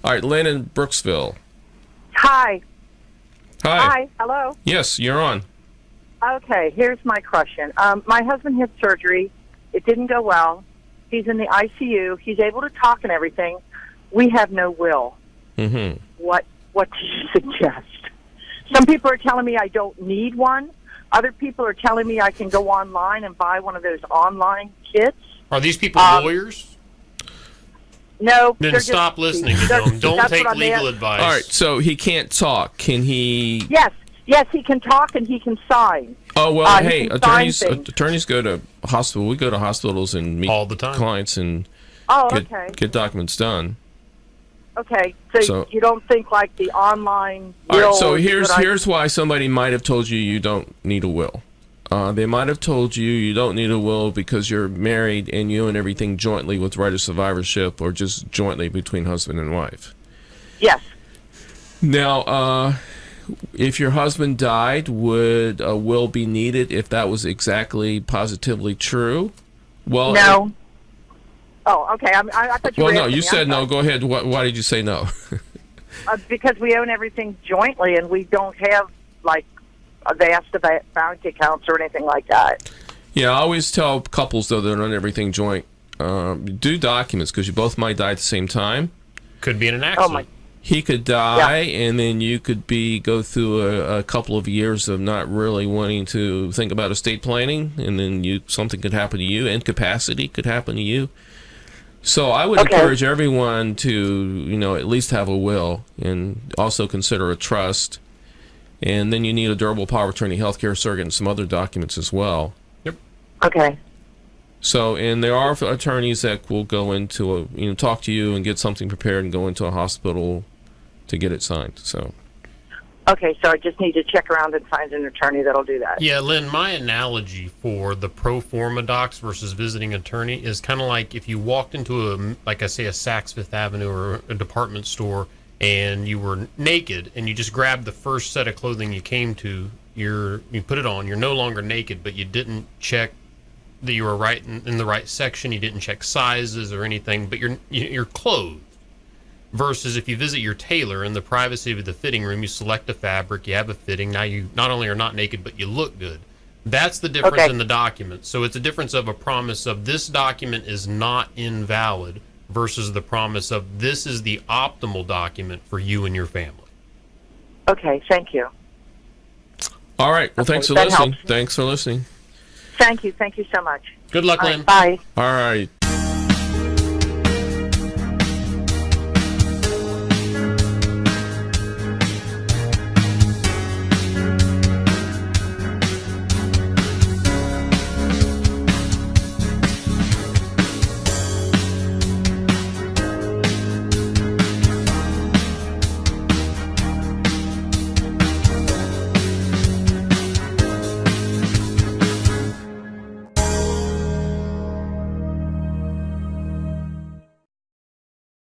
All right, Lynn in Brooksville. Hi. Hi. Hi. Hello. Yes, you're on. Okay, here's my question. My husband had surgery. It didn't go well. He's in the ICU. He's able to talk and everything. We have no will. Mm-hmm. What do you suggest? Some people are telling me I don't need one. Other people are telling me I can go online and buy one of those online kits. Are these people lawyers? No. Then stop listening to them. Don't take legal advice. All right, so he can't talk. Can he? Yes, he can talk and he can sign. Oh, well, hey, attorneys go to hospital. We go to hospitals and meet all the time clients and get documents done. Okay, so you don't think like the online will... All right, so here's why somebody might have told you you don't need a will. They might have told you don't need a will because you're married and you own everything jointly with right of survivorship or just jointly between husband and wife. Yes. Now, if your husband died, would a will be needed if that was exactly positively true? Well, no. Okay. I thought you were... Well, no, you said no. Go ahead. Why did you say no? Because we own everything jointly and we don't have, like, vast bank accounts or anything like that. Yeah, I always tell couples, though, that own everything joint, do documents because you both might die at the same time. Could be in an accident. He could die, and then you could go through a couple of years of not really wanting to think about estate planning, and then something could happen to you. Incapacity could happen to you. So I would encourage everyone to, at least have a will, and also consider a trust. And then you need a durable power of attorney, healthcare surrogate, and some other documents as well. Yep. Okay. So, and there are attorneys that will go into talk to you and get something prepared and go into a hospital to get it signed. So. Okay, so I just need to check around and find an attorney that'll do that. Yeah, Lynn, my analogy for the pro forma docs versus visiting attorney is kind of like if you walked into a Saks Fifth Avenue or a department store and you were naked and you just grabbed the first set of clothing you came to, you put it on, you're no longer naked, but you didn't check that you were right in the right section, you didn't check sizes or anything, but you're clothed. Versus if you visit your tailor in the privacy of the fitting room, you select a fabric, you have a fitting, now you not only are not naked, but you look good. That's the difference in the document. So it's a difference of a promise of this document is not invalid versus the promise of this is the optimal document for you and your family. Okay, thank you. All right, well, thanks for listening. Thanks for listening. Thank you so much. Good luck, Lynn. Bye. All right.